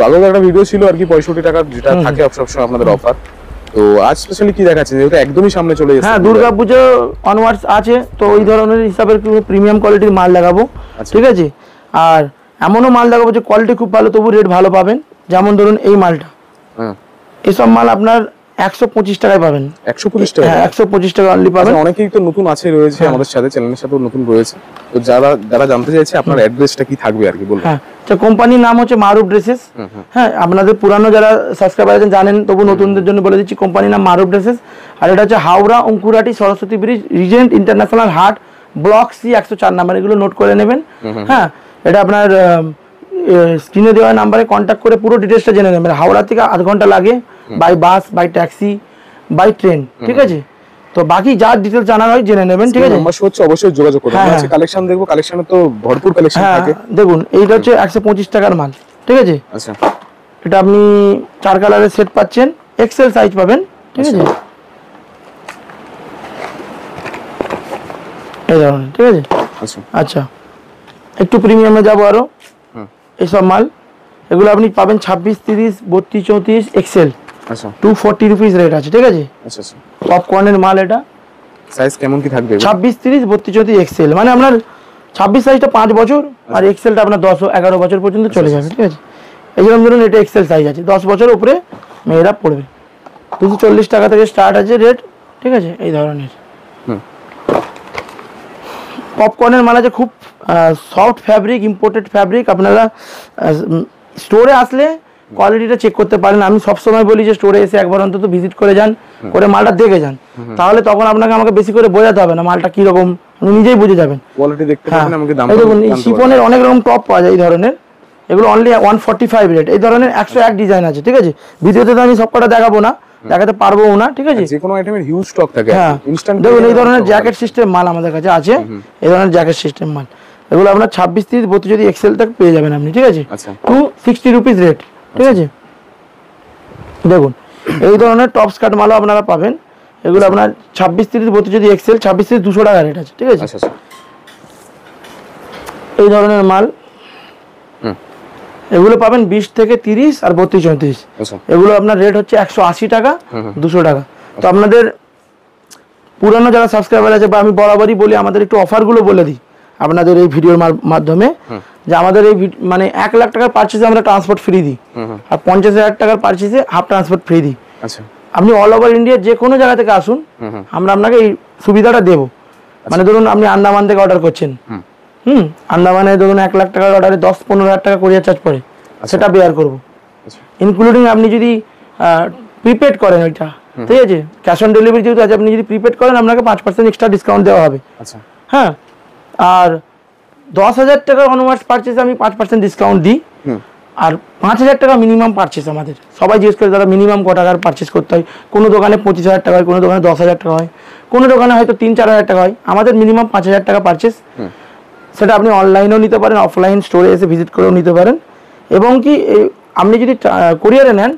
আগেও একটা ভিডিও ছিল আর কি 65 টাকা যেটা থাকে সবসময় আপনাদের অফার। তো আজ স্পেশালি কি দেখাচ্ছে যেটা একদমই সামনে চলে এসেছে? হ্যাঁ, দুর্গাপূজা অনওয়ার্ডস আছে, তো ওই ধরনের হিসাবে প্রিমিয়াম কোয়ালিটির মাল দেখাবো, ঠিক আছে। আর এমনও মাল দেখাবো যে কোয়ালিটি খুব ভালো তবু রেট ভালো পাবেন। যেমন ধরুন এই মালটা, এসব মাল আপনার 125 টাকায় পাবেন। 125 টাকা? হ্যাঁ, 125 টাকা অনলি পাবেন। অনেকেই তো নতুন আছে রয়েছে আমাদের সাথে, চ্যানেলের সাথেও নতুন রয়েছে, তো যারা জানতে চাইছে আপনার অ্যাড্রেসটা কি থাকবে আর কি বলুন। হ্যাঁ, তো কোম্পানির নাম হচ্ছে মারুফ ড্রেসেস। হ্যাঁ, আপনাদের পুরানো যারা সাবস্ক্রাইবার আছেন জানেন, তবু নতুনদের জন্য বলে দিচ্ছি, কোম্পানির নাম মারুফ ড্রেসেস। আর এটা হচ্ছে Howrah Ankurhati Saraswati bridge, Regent international হাট, ব্লক সি 104 নাম্বার। এগুলো নোট করে নেবেন। হ্যাঁ, এটা আপনার স্ক্রিনে দেওয়া নাম্বারে কন্ট্যাক্ট করে পুরো ডিটেলসটা জেনে নেবেন। হাওড়া থেকে আধ ঘন্টা লাগে by bus, by taxi, by train, ঠিক আছে। তো বাকি যা ডিটেইলস জানার হয় জেনে নেবেন, ঠিক আছে। নাম্বার হচ্ছে অবশ্যই যোগাযোগ করুন। আছে কালেকশন দেখবো, কালেকশনে তো ভরপুর কালেকশন থাকে। দেখুন এইটা হচ্ছে 125 টাকার মাল, ঠিক আছে। আচ্ছা, এটা আপনি 4 কালারের সেট পাচ্ছেন, এক্সেল সাইজ পাবেন, ঠিক আছে। এই ধরনের, ঠিক আছে। আচ্ছা, একটু প্রিমিয়ামে যাবো আরো। এইসব মাল এগুলো আপনি পাবেন 26, 30, 32, 34 এক্সেল। আচ্ছা, 240 রুপিস রেট আছে, ঠিক আছে। আচ্ছা আচ্ছা, পপকর্নের মাল। এটা সাইজ কেমন কি থাকবে? 26, 30, 32, 34 এক্সেল। মানে আপনার 26 সাইজটা 5 বছর আর এক্সেলটা আপনার 10, 11 বছর পর্যন্ত চলে যাবে, ঠিক আছে। এইরকম ধরুন এটা এক্সেল সাইজ আছে, 10 বছরের উপরে মেয়েরা পড়বে। 240 টাকা থেকে স্টার্ট আছে রেট, ঠিক আছে। এই ধরনের পপকর্নের মাল আছে, খুব সফট ফ্যাব্রিক, ইম্পোর্টেড ফ্যাব্রিক। আপনারা স্টোরে আসলে কোয়ালিটিটা চেক করতে পারেন। আমি সবসময় বলি যে স্টোরে এসে একবার অন্তত ভিজিট করে যান, করে মালটা দেখে যান, তাহলে তখন আপনাকে আমাকে বেশি করে বোঝাতে হবে না মালটা কিরকম, আপনি নিজেই বুঝে যাবেন। কোয়ালিটি দেখতে পাবেন, আমাকে দাম। দেখুন এই শিফনের অনেক রকম টপ পাওয়া যায় এই ধরনের, এগুলো অনলি 145 রেট। এই ধরনের 101 ডিজাইন আছে, ঠিক আছে। ভিডিওতে তো আমি সবকটা দেখাবো না, দেখাতে পারবো না, ঠিক আছে। যে কোনো আইটেমের হিউজ স্টক থাকে, ইনস্ট্যান্ট। দেখুন এই ধরনের জ্যাকেট সিস্টেম মাল আমাদের কাছে আছে, এই ধরনের জ্যাকেট সিস্টেম মাল। এগুলো আপনার 26, 30, 32 যদি এক্সেল তক পেয়ে যাবেন আপনি, ঠিক আছে। 260 রুপিস রেট, ঠিক আছে। দেখুন এই ধরনের টপ স্কার্ট মালও আপনারা পাবেন। এগুলো আপনার 26, 30, 32 যদি এক্সেল, 26, 30, 200 টাকা রেট আছে, ঠিক আছে। এই ধরনের মাল এগুলো পাবেন 20 থেকে 30 আর 32, 34। এগুলো আপনার রেট হচ্ছে 180 টাকা, 200 টাকা। তো আপনাদের পুরানো যারা সাবস্ক্রাইবার আছে, বা আমি বরাবরই বলি আমাদের একটু অফারগুলো বলে দিই আপনাদের এই ভিডিওর মাধ্যমে, যে আমাদের এই মানে 1 লাখ টাকার পারচেজে আমরা ট্রান্সপোর্ট ফ্রি দিই, আর 50,000 টাকার পারচেজে হাফ ট্রান্সপোর্ট ফ্রি দিই। আচ্ছা, আপনি অল ওভার ইন্ডিয়ার যে কোনো জায়গা থেকে আসুন, আমরা আপনাকে এই সুবিধাটা দেবো। মানে ধরুন আপনি আন্দামান থেকে অর্ডার করছেন, আন্দামানে ধরুন 1 লাখ টাকার অর্ডারে 10-15,000 টাকা কোরিয়ার চার্জ পড়ে, সেটা বেয়ার করবো। ইনক্লুডিং আপনি যদি প্রিপেড করেন ওইটা, ঠিক আছে। ক্যাশ অন ডেলিভারি যেহেতু আছে, আপনি যদি প্রিপেড করেন আপনাকে 5% এক্সট্রা ডিসকাউন্ট দেওয়া হবে। আচ্ছা, হ্যাঁ। আর 10,000 টাকার অনওয়ার্ডস পারচেজে আমি 5% ডিসকাউন্ট দিই। আর 5,000 টাকা মিনিমাম পারচেজ আমাদের। সবাই জিজ্ঞেস করে দাদা মিনিমাম ক টাকার পারচেজ করতে হয়? কোনো দোকানে 25,000 টাকা হয়, কোনো দোকানে 10,000 টাকা হয়, কোনো দোকানে হয়তো 3-4 হাজার টাকা হয়। আমাদের মিনিমাম 5,000 টাকা পারচেজ। সেটা আপনি অনলাইনেও নিতে পারেন, অফলাইন স্টোরে এসে ভিজিট করেও নিতে পারেন। এবং কি আপনি যদি কোরিয়ারে নেন,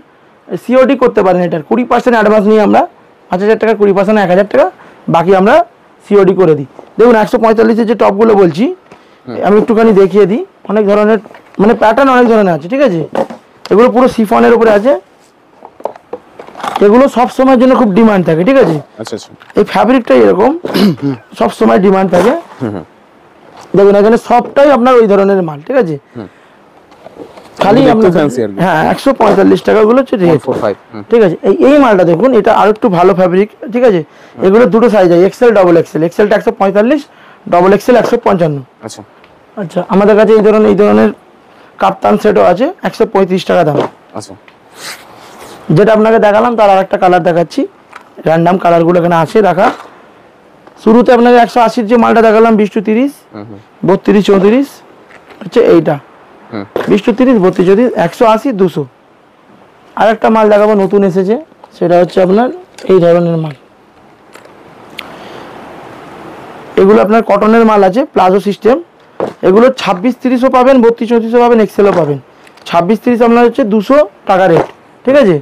সিওডি করতে পারেন। এটার 20% অ্যাডভান্স নিয়ে আমরা 5,000 টাকা, 20% 1,000 টাকা, বাকি আমরা সিওডি করে দিই। দেখুন 145-এর যে টপগুলো বলছি, আমি একটুখানি দেখিয়ে দিই। অনেক ধরনের মানে প্যাটার্ন অনেক ধরনের আছে, ঠিক আছে। এগুলো পুরো শিফনের উপরে আছে, এগুলো সব সময়ের জন্য খুব ডিমান্ড থাকে, ঠিক আছে। এই ফ্যাব্রিকটা এরকম সব সময় ডিমান্ড থাকে। দেখুন এখানে সবটাই আপনার ওই ধরনের মাল, ঠিক আছে। খালি হ্যাঁ 145 টাকা গুলো হচ্ছে রেট, ঠিক আছে। এই মালটা দেখুন, এটা আর একটু ভালো ফ্যাব্রিক, ঠিক আছে। এগুলো দুটো সাইজ আছে, এক্সেল, ডবল এক্সেল। এক্সেলটা 145, ডবল এক্সেল 155। আচ্ছা আচ্ছা, আমাদের কাছে এই ধরনের কাপ্তান সেটও আছে, 135 টাকা দাম। আচ্ছা, যেটা আপনাকে দেখালাম তার আর একটা কালার দেখাচ্ছি। র্যান্ডাম কালারগুলো এখানে আছে রাখা। শুরুতে আপনাকে 180-র যে মালটা দেখালাম 20-30, 32-34 হচ্ছে এইটা। 20-30, 32-34, 180, 200। আর একটা মাল দেখাবো নতুন এসেছে, সেটা হচ্ছে আপনার এই ধরনের মাল। এগুলো আপনার কটনের মাল আছে, প্লাজো সিস্টেম। এগুলো 26-30ও পাবেন, 32-34ও পাবেন, এক্সেলও পাবেন। 26-30 আপনার হচ্ছে 200 টাকা রেট, ঠিক আছে।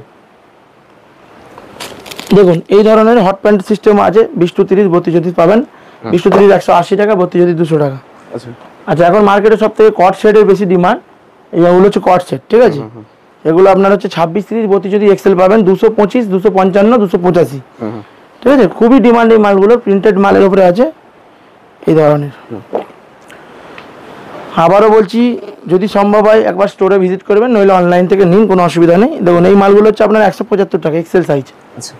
দেখুন এই ধরনের হট প্যান্ট সিস্টেম আছে, 20-30, 32-34 পাবেন। 20-30 180 টাকা, 32-34 200 টাকা। আচ্ছা, এখন মার্কেটে সব থেকে কট সেটের বেশি ডিমান্ড, এইগুলো হচ্ছে কট সেট, ঠিক আছে। এগুলো আপনার হচ্ছে 26, 30, 32, এক্সেল পাবেন 225, 255, 285। ঠিক আছে, খুবই ডিমান্ডিং মালগুলো, প্রিন্টেড মালের উপরে আছে এই ধরনের। আবারও বলছি, যদি সম্ভব হয় একবার স্টোরে ভিজিট করবেন, নইলে অনলাইন থেকে নিন, কোনো অসুবিধা নেই। দেখুন এই মালগুলো হচ্ছে আপনার 175 টাকা এক্সেল সাইজ। আচ্ছা,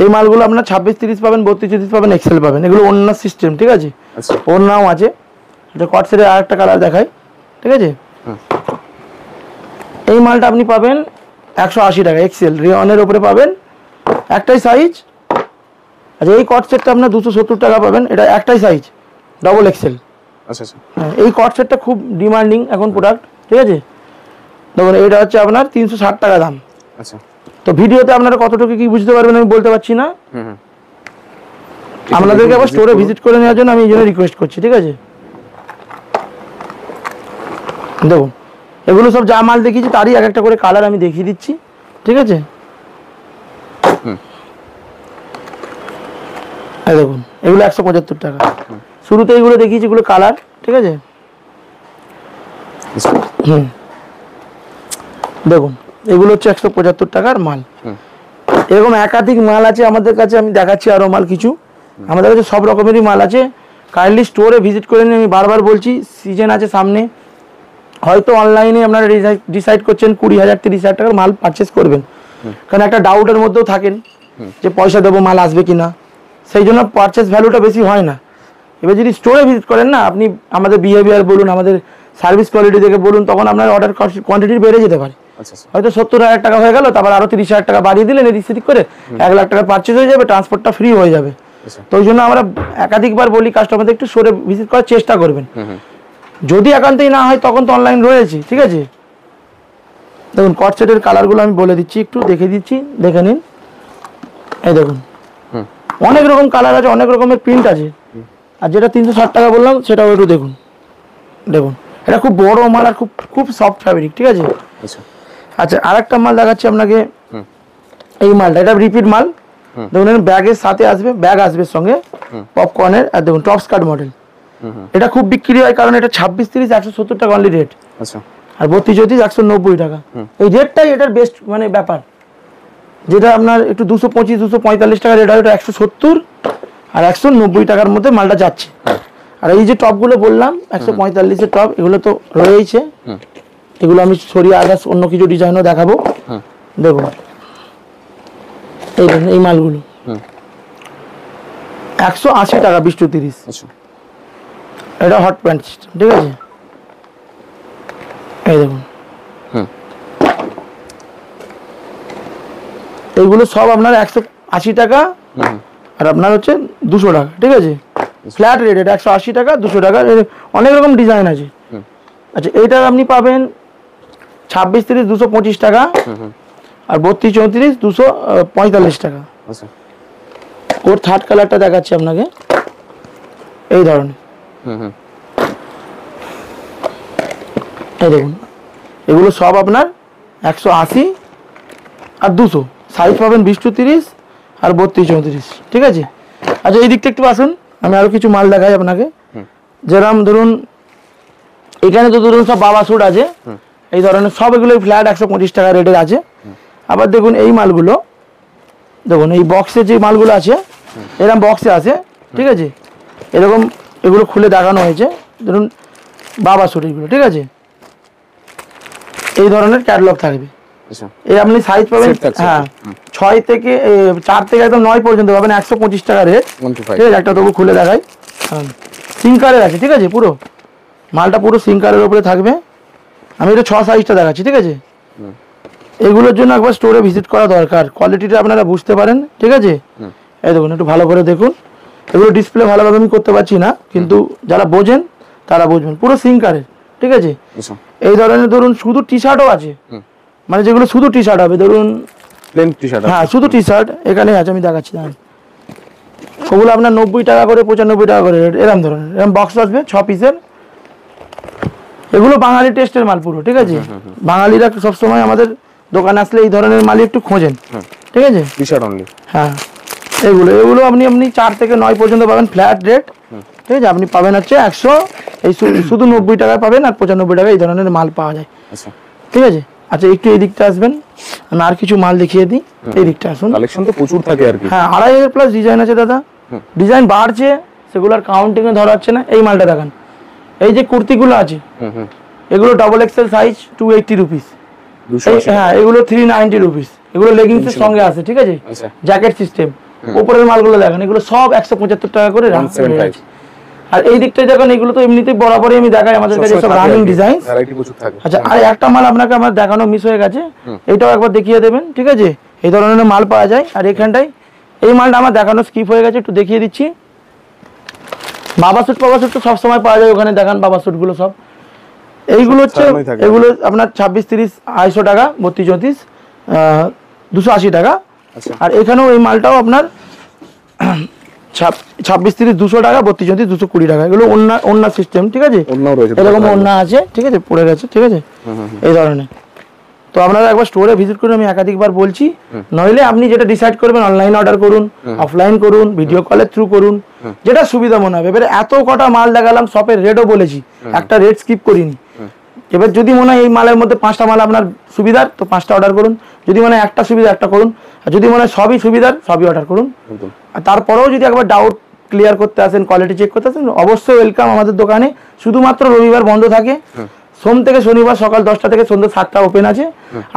এই মালগুলো আপনার 26, 30 পাবেন, 32, 30 পাবেন, এক্সেল পাবেন। এগুলো অন্য সিস্টেম, ঠিক আছে, আচ্ছা, ওড়নাও আছে। এটা কট সেটের আর একটা কালার দেখাই, ঠিক আছে। এই মালটা আপনি পাবেন 180 টাকা এক্সেল, রেয়নের উপরে পাবেন, একটাই সাইজ। আচ্ছা, এই কট সেটটা আপনার 270 টাকা পাবেন, এটা একটাই সাইজ, ডবল এক্সেল। আচ্ছা, আচ্ছা, এই কট সেটটা খুব ডিমান্ডিং এখন প্রোডাক্ট, ঠিক আছে। দেখুন এটা হচ্ছে আপনার 360 টাকা দাম। আচ্ছা, তো ভিডিওতে আপনারা কতটুকু কি বুঝতে পারবেন আমি বলতে পারছি না, আপনাদেরকে আবার স্টোরে ভিজিট করে নেওয়ার জন্য আমি এই জন্য রিকোয়েস্ট করছি, ঠিক আছে। দেখুন এগুলো সব যা মাল দেখিয়েছি তারই এক একটা করে কালার আমি দেখিয়ে দিচ্ছি, ঠিক আছে। এই দেখুন এগুলো 175 টাকা। শুরুতে এগুলো দেখিয়েছি, এগুলো কালার, ঠিক আছে। দেখুন এগুলো হচ্ছে 175 টাকার মাল। এরকম একাধিক মাল আছে আমাদের কাছে, আমি দেখাচ্ছি আরও মাল কিছু। আমাদের কাছে সব রকমেরই মাল আছে, কাইন্ডলি স্টোরে ভিজিট করে নিন। আমি বারবার বলছি, সিজন আছে সামনে, হয়তো অনলাইনে আপনারা ডিসাইড করছেন 20,000, 30,000 টাকার মাল পারচেস করবেন, কারণ একটা ডাউটের মধ্যেও থাকেন যে পয়সা দেবো মাল আসবে কিনা, সেই জন্য পারচেস ভ্যালুটা বেশি হয় না। এবার যদি স্টোরে ভিজিট করেন না, আপনি আমাদের বিহেভিয়ার বলুন, আমাদের সার্ভিস কোয়ালিটি দেখে বলুন, তখন আপনার অর্ডার কোয়ান্টিটি বেড়ে যেতে পারে। হয়তো 70,000 টাকা হয়ে গেল, তারপর আরো 30,000 টাকা বাড়িয়ে দিলেন এদিক সেদিক করে, 1 লাখ টাকা পারচেস হয়ে যাবে, ট্রান্সপোর্টটা ফ্রি হয়ে যাবে। তো ওই জন্য আমরা একাধিকবার বলি কাস্টমারদের একটু স্টোরে ভিজিট করার চেষ্টা করবেন। যদি একান্তই না হয় তখন তো অনলাইন রয়েছে, ঠিক আছে। দেখুন কট সেটের কালারগুলো আমি বলে দিচ্ছি, একটু দেখে দিচ্ছি, দেখে নিন। এই দেখুন অনেক রকম কালার আছে, অনেক রকমের প্রিন্ট আছে। আর যেটা 360 টাকা বললাম সেটাও একটু দেখুন। দেখুন এটা খুব বড় মাল আর খুব খুব সফট ফ্যাব্রিক, ঠিক আছে। আচ্ছা, আরেকটা মাল দেখাচ্ছি আপনাকে। এই মালটা এটা রিপিট মাল। দেখুন ব্যাগের সাথে আসবে, ব্যাগ আসবে সঙ্গে পপকর্নের। আর দেখুন টপ স্কার্ট মডেল, এটা খুব বিক্রি হয়, কারণ এটা 26, 30, 170 টাকা অনলি রেট। আচ্ছা, আর 32, 34, 190 টাকা। এই রেটটাই এটার বেস্ট মানে ব্যাপার। যেটা আপনার একটু 225, 245 টাকা রেট হয়, ওটা 170 আর 190 টাকার মধ্যে মালটা যাচ্ছে। আর এই যে টপগুলো বললাম 145-এর টপ, এগুলো তো রয়েছে, এগুলো আমি সরিয়ে আদার্স অন্য কিছু ডিজাইনও দেখাবো। দেখুন এই দেখুন এই মালগুলো 180 টাকা 20 to 30। এটা হট প্যান্ট সিস্টেম, ঠিক আছে। এই দেখুন এইগুলো সব আপনার 180 টাকা আর আপনার হচ্ছে 200 টাকা, ঠিক আছে। ফ্ল্যাট রেট, এটা 180 টাকা 200 টাকা, অনেক রকম ডিজাইন আছে। আচ্ছা, এইটা আপনি পাবেন 26, 30, 225 টাকা, আর 32, 34, 245 টাকা। ওর থার্ড কালারটা দেখাচ্ছি আপনাকে, এই ধরনের। এই দেখুন এগুলো সব আপনার 180 আর 200, সাইজ পাবেন 20 to 30 আর 32, 34, ঠিক আছে। আচ্ছা, এই দিকটা একটু আসুন, আমি আরো কিছু মাল দেখাই আপনাকে। যেরকম ধরুন এখানে তো ধরুন সব বাবা স্যুট আছে, এই ধরনের সব এগুলো ফ্ল্যাট 125 টাকা রেটের আছে। আবার দেখুন এই মালগুলো, দেখুন এই বক্সে যে মালগুলো আছে এরকম বক্সে আছে, ঠিক আছে। এরকম এগুলো খুলে দেখানো হয়েছে, ধরুন বাবা স্যুট এগুলো, ঠিক আছে। এই ধরনের ক্যাটালগ থাকবে। এই আপনি সাইজ পাবেন, হ্যাঁ 4 থেকে একদম 9 পর্যন্ত পাবেন, 125 টাকা রেট, ঠিক আছে। একটা তবু খুলে দেখাই, সিঙ্কারের আছে, ঠিক আছে। পুরো মালটা পুরো সিঙ্কারের উপরে থাকবে। আমি এটা 6 সাইজটা দেখাচ্ছি, ঠিক আছে। এগুলোর জন্য একবার স্টোরে ভিজিট করা দরকার, কোয়ালিটিটা আপনারা বুঝতে পারেন, ঠিক আছে। এই দেখুন একটু ভালো করে দেখুন, এগুলো ডিসপ্লে ভালোভাবে আমি করতে পারছি না, কিন্তু যারা বোঝেন তারা বুঝবেন, পুরো সিঙ্কারের, ঠিক আছে। এই ধরনের ধরুন শুধু টি শার্টও আছে, মানে যেগুলো শুধু টি শার্ট হবে, ধরুন প্লেন টি শার্ট, হ্যাঁ শুধু টি শার্ট এখানে আছে, আমি দেখাচ্ছি। ওগুলো আপনার 90 টাকা করে, 95 টাকা করে রেট। এরকম ধরনের এরকম বক্স আসবে 6 পিসের। এগুলো বাঙালি টেস্টের মাল পুরো, ঠিক আছে। বাঙালিরা সবসময় আমাদের দোকানে আসলে এই ধরনের মালই একটু খোঁজেন, ঠিক আছে। টি শার্ট অনলি, হ্যাঁ এগুলো আপনি 4 থেকে 9 পর্যন্ত পাবেন, ফ্ল্যাট রেট, ঠিক আছে, আপনি পাবেন হচ্ছে 100, এই শুধু 90 টাকায় পাবেন, আর 95 টাকায় এই ধরনের মাল পাওয়া যায়। আচ্ছা ঠিক আছে, আচ্ছা একটু এই দিকটা আসবেন, আমি আর কিছু মাল দেখিয়ে দিই। এই দিকটা আসুন। কালেকশন তো প্রচুর থাকে আর কি। হ্যাঁ, 2500 প্লাস ডিজাইন আছে দাদা। ডিজাইন বাড়ছে, সেগুলোর কাউন্টিংয়ে ধরা হচ্ছে না। এই মালটা দেখান, এই যে কুর্তিগুলো আছে, এগুলো ডবল এক্সেল সাইজ 280 রুপিস। হ্যাঁ, এগুলো 390 রুপিস। এগুলো লেগিংসের সঙ্গে আছে, ঠিক আছে, জ্যাকেট সিস্টেম। উপরের মালগুলো দেখেন, এগুলো সব 175 টাকা করে রাখা আছে। আর এই দিকটায় দেখেন, এগুলো তো এমনিতেই বরাবরই আমি দেখাই, আমাদের কাছে সব রানিং ডিজাইন। আচ্ছা, আর একটা মাল আপনাকে আমার দেখানো মিস হয়ে গেছে, এটাও একবার দেখিয়ে দেবেন। ঠিক আছে, এই ধরনের মাল পাওয়া যায়। আর এখানটায় এই মালটা আমার দেখানো স্কিপ হয়ে গেছে, একটু দেখিয়ে দিচ্ছি। বাবা স্যুট তো সবসময় পাওয়া যায়, ওখানে দেখান বাবা স্যুটগুলো সব। এইগুলো হচ্ছে, এগুলো আপনার 26, 30, 250 টাকা, 32, 34, 280 টাকা। আর এখানেও এই মালটাও আপনার 26, 30, 200 টাকা, 32, 34, 220 টাকা। এগুলো ওন্না সিস্টেম, ঠিক আছে, এরকম ওন্না আছে, ঠিক আছে, পড়ে গেছে, ঠিক আছে, এই ধরনের। তো আপনারা একবার স্টোরে ভিজিট করুন, আমি একাধিকবার বলছি। নইলে আপনি যেটা ডিসাইড করবেন, অনলাইন অর্ডার করুন, অফলাইন করুন, ভিডিও কলের থ্রু করুন, যেটা সুবিধা মনে হবে। এবারে এত কটা মাল দেখালাম, শপের রেটও বলেছি, একটা রেট স্কিপ করিনি। এবার যদি মনে হয় এই মালের মধ্যে 5টা মাল আপনার সুবিধার, তো 5টা অর্ডার করুন। যদি মনে হয় একটা সুবিধা, একটা করুন। আর যদি মনে হয় সবই সুবিধার, সবই অর্ডার করুন। আর তারপরেও যদি একবার ডাউট ক্লিয়ার করতে আসেন, কোয়ালিটি চেক করতে আসেন, অবশ্যই ওয়েলকাম আমাদের দোকানে। শুধুমাত্র রবিবার বন্ধ থাকে, সোম থেকে শনিবার সকাল 10টা থেকে সন্ধ্যা 7টা ওপেন আছে।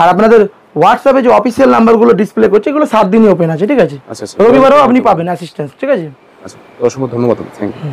আর আপনাদের হোয়াটসঅ্যাপে যে অফিসিয়াল নাম্বারগুলো ডিসপ্লে করছে, এগুলো 7 দিনই ওপেন আছে, ঠিক আছে। রবিবারও আপনি পাবেন অ্যাসিস্ট্যান্স, ঠিক আছে। আচ্ছা, অসংখ্য ধন্যবাদ। Thank you.